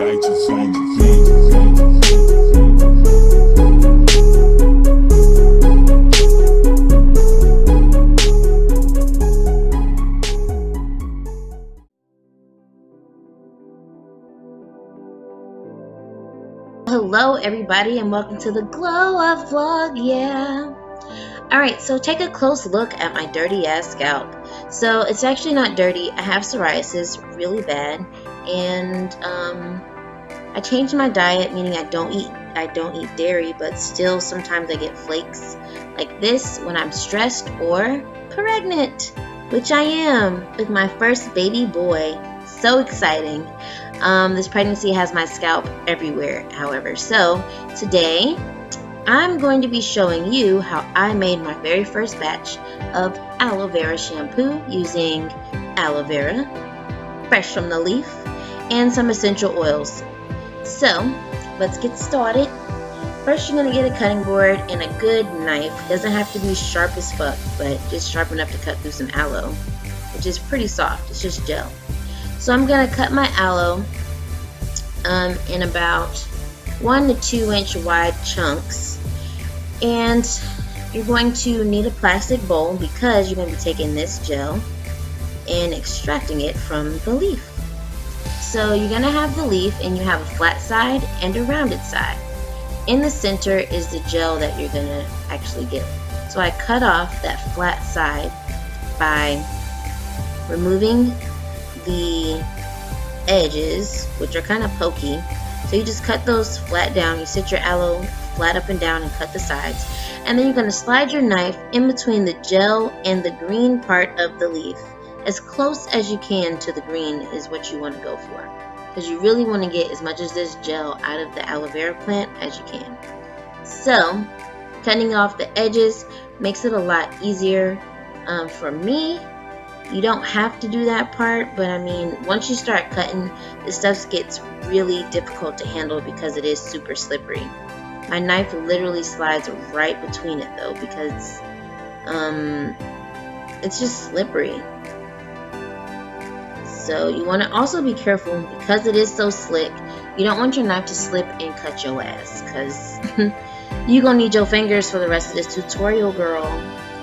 Hello everybody and welcome to the Glow Up vlog. Alright, so take a close look at my dirty ass scalp. So it's actually not dirty. I have psoriasis really bad, and I changed my diet, meaning I don't eat dairy, but still sometimes I get flakes like this when I'm stressed or pregnant, which I am with my first baby boy. So exciting. This pregnancy has my scalp everywhere, however. So today I'm going to be showing you how I made my very first batch of aloe vera shampoo using aloe vera, fresh from the leaf, and some essential oils. So let's get started. First, you're going to get a cutting board and a good knife. It doesn't have to be sharp as fuck, but just sharp enough to cut through some aloe, which is pretty soft. It's just gel. So I'm going to cut my aloe in about 1 to 2 inch wide chunks, and you're going to need a plastic bowl because you're going to be taking this gel and extracting it from the leaf. So you're going to have the leaf, and you have a flat side and a rounded side. In the center is the gel that you're going to actually get. So I cut off that flat side by removing the edges, which are kind of pokey. So you just cut those flat down. You sit your aloe flat up and down and cut the sides, and then you're going to slide your knife in between the gel and the green part of the leaf. As close as you can to the green is what you want to go for, because you really want to get as much of this gel out of the aloe vera plant as you can. So cutting off the edges makes it a lot easier for me. You don't have to do that part, but I mean, once you start cutting, this stuff gets really difficult to handle because it is super slippery. My knife literally slides right between it though, because it's just slippery. So you want to also be careful because it is so slick. You don't want your knife to slip and cut your ass, because you're gonna need your fingers for the rest of this tutorial, girl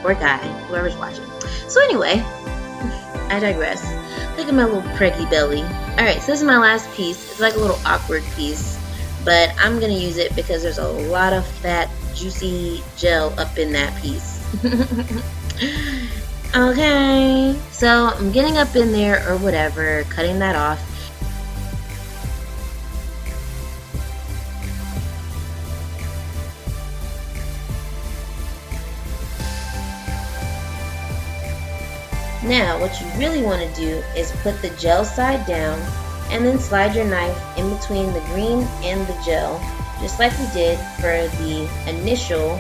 or guy, whoever's watching. So anyway, I digress. Look at my little preggy belly. Alright, so this is my last piece. It's like a little awkward piece, but I'm going to use it because there's a lot of fat, juicy gel up in that piece. Okay, so I'm getting up in there or whatever, cutting that off. Now, what you really want to do is put the gel side down and then slide your knife in between the green and the gel, just like we did for the initial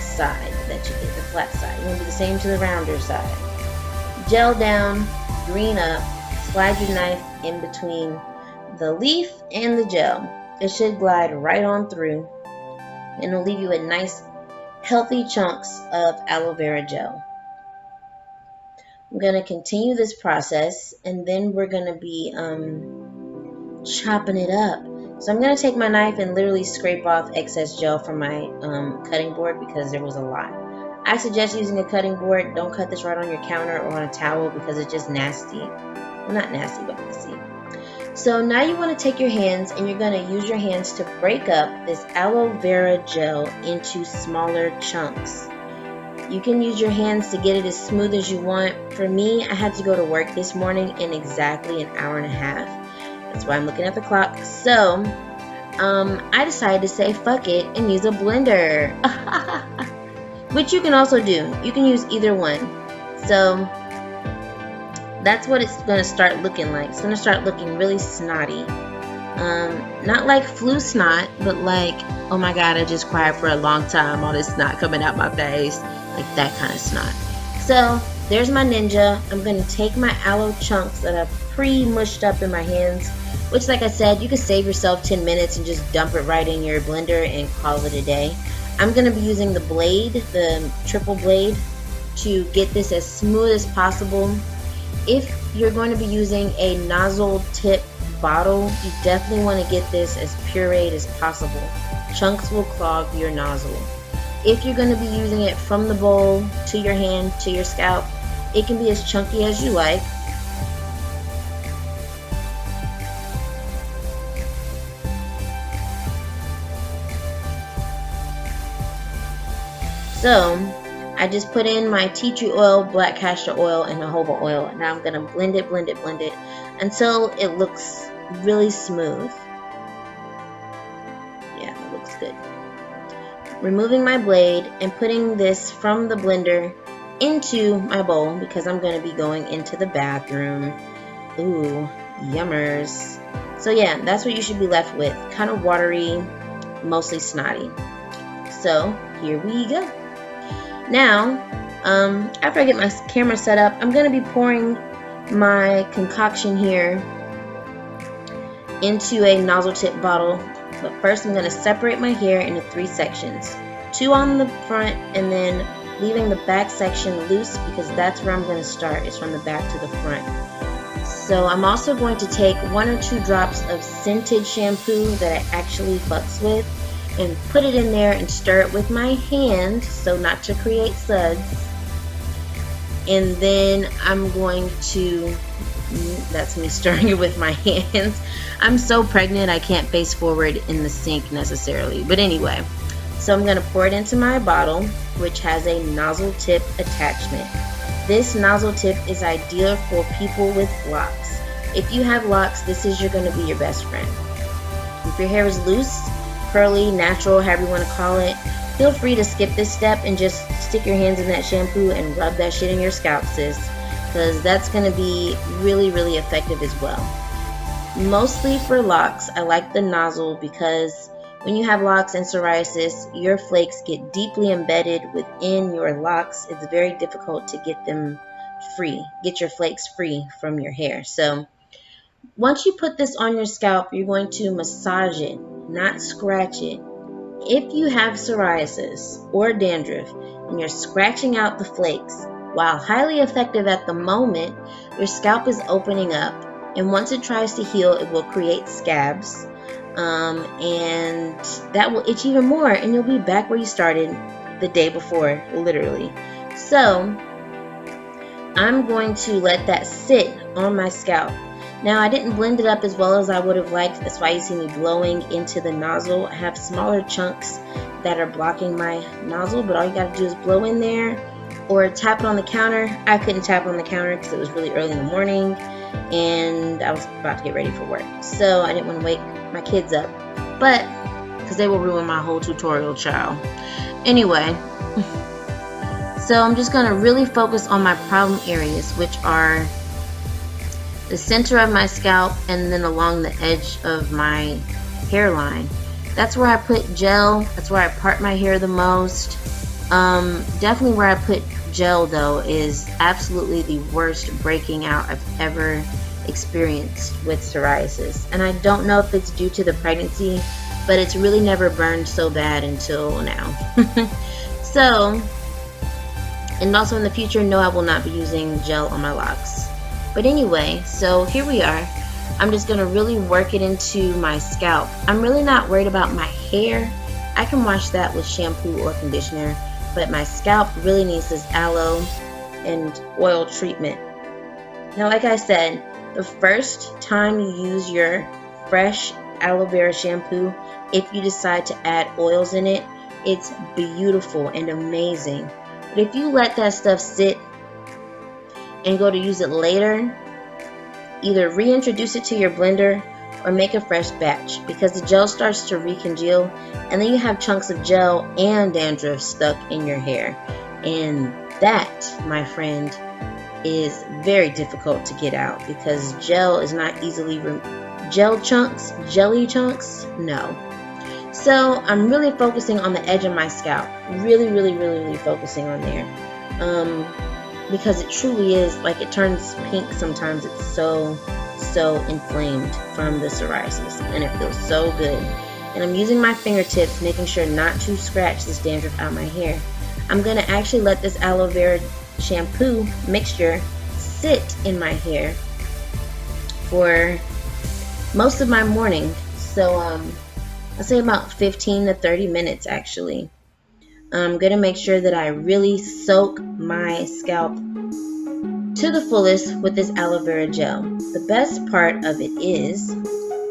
side that you did, the flat side. You want to do the same to the rounder side. Gel down, green up, slide your knife in between the leaf and the gel. It should glide right on through, and it'll leave you with nice, healthy chunks of aloe vera gel. I'm going to continue this process, and then we're going to be chopping it up. So I'm going to take my knife and literally scrape off excess gel from my cutting board because there was a lot. I suggest using a cutting board. Don't cut this right on your counter or on a towel because it's just nasty. Well, not nasty, but messy. So now you want to take your hands, and you're going to use your hands to break up this aloe vera gel into smaller chunks. You can use your hands to get it as smooth as you want. For me, I had to go to work this morning in exactly an hour and a half. That's why I'm looking at the clock. So, I decided to say fuck it and use a blender. Which you can also do. You can use either one. So, that's what it's going to start looking like. It's going to start looking really snotty. Not like flu snot, but like, oh my god, I just cried for a long time, all this snot coming out my face. Like that kind of snot. So there's my ninja. I'm going to take my aloe chunks that are pre-mushed up in my hands, which, like I said, you can save yourself 10 minutes and just dump it right in your blender and call it a day. I'm going to be using the blade, the triple blade, to get this as smooth as possible. If you're going to be using a nozzle tip bottle, you definitely want to get this as pureed as possible. Chunks will clog your nozzle. If you're going to be using it from the bowl to your hand to your scalp, it can be as chunky as you like. So I just put in my tea tree oil, black castor oil, and jojoba oil. And now I'm going to blend it until it looks really smooth. Yeah, it looks good. Removing my blade and putting this from the blender into my bowl because I'm going to be going into the bathroom. Ooh, yummers. So yeah, that's what you should be left with. Kind of watery, mostly snotty. So here we go. Now, after I get my camera set up, I'm going to be pouring my concoction here into a nozzle tip bottle. But first I'm going to separate my hair into 3 sections. 2 on the front and then leaving the back section loose because that's where I'm going to start. It's from the back to the front. So I'm also going to take 1 or 2 drops of scented shampoo that I actually fucks with and put it in there and stir it with my hand so not to create suds. And then I'm going to, that's me stirring it with my hands. I'm so pregnant I can't face forward in the sink necessarily. But anyway, so I'm going to pour it into my bottle, which has a nozzle tip attachment. This nozzle tip is ideal for people with locks. If you have locks, this is going to be your best friend. If your hair is loose, curly, natural, however you want to call it, feel free to skip this step and just stick your hands in that shampoo and rub that shit in your scalp, sis, because that's going to be really, really effective as well. Mostly for locks, I like the nozzle because when you have locks and psoriasis, your flakes get deeply embedded within your locks. It's very difficult to get them free, get your flakes free from your hair. So once you put this on your scalp, you're going to massage it, not scratch it. If you have psoriasis or dandruff and you're scratching out the flakes, while highly effective at the moment, your scalp is opening up, and once it tries to heal, it will create scabs, and that will itch even more, and you'll be back where you started the day before, literally. So I'm going to let that sit on my scalp. Now, I didn't blend it up as well as I would have liked. That's why you see me blowing into the nozzle. I have smaller chunks that are blocking my nozzle, but all you got to do is blow in there or tap it on the counter. I couldn't tap on the counter because it was really early in the morning and I was about to get ready for work. So I didn't want to wake my kids up, but because they will ruin my whole tutorial, child. Anyway, so I'm just going to really focus on my problem areas, which are the center of my scalp and then along the edge of my hairline. That's where I put gel. That's where I part my hair the most. Definitely where I put gel though is absolutely the worst breaking out I've ever experienced with psoriasis. And I don't know if it's due to the pregnancy, but it's really never burned so bad until now. So, and also in the future, no, I will not be using gel on my locks. But anyway, so here we are. I'm just going to really work it into my scalp. I'm really not worried about my hair. I can wash that with shampoo or conditioner, but my scalp really needs this aloe and oil treatment. Now, like I said, the first time you use your fresh aloe vera shampoo, if you decide to add oils in it, it's beautiful and amazing. But if you let that stuff sit and go to use it later, either reintroduce it to your blender or make a fresh batch, because the gel starts to recongeal and then you have chunks of gel and dandruff stuck in your hair, and that, my friend, is very difficult to get out because gel is not easily jelly chunks, no. So I'm really focusing on the edge of my scalp, really focusing on there. Because it truly is, like, it turns pink sometimes. It's so inflamed from the psoriasis, and it feels so good. And I'm using my fingertips, making sure not to scratch this dandruff out my hair. I'm going to actually let this aloe vera shampoo mixture sit in my hair for most of my morning. So I say about 15 to 30 minutes actually. I'm gonna make sure that I really soak my scalp to the fullest with this aloe vera gel. The best part of it is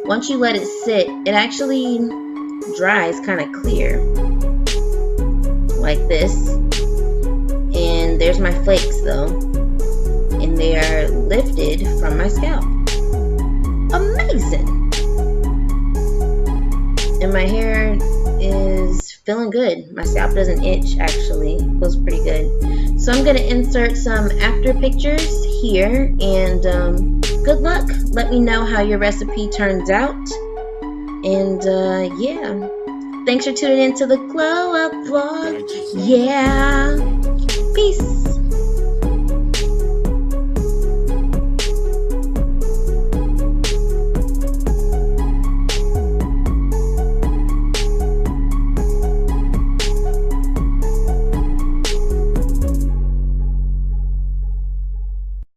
once you let it sit, it actually dries kind of clear like this. And there's my flakes though, and they are lifted from my scalp. Amazing. And my hair is feeling good. My scalp doesn't itch actually. It feels pretty good. So I'm going to insert some after pictures here, and good luck. Let me know how your recipe turns out. And yeah, thanks for tuning in to the Glow Up vlog. Yeah, peace.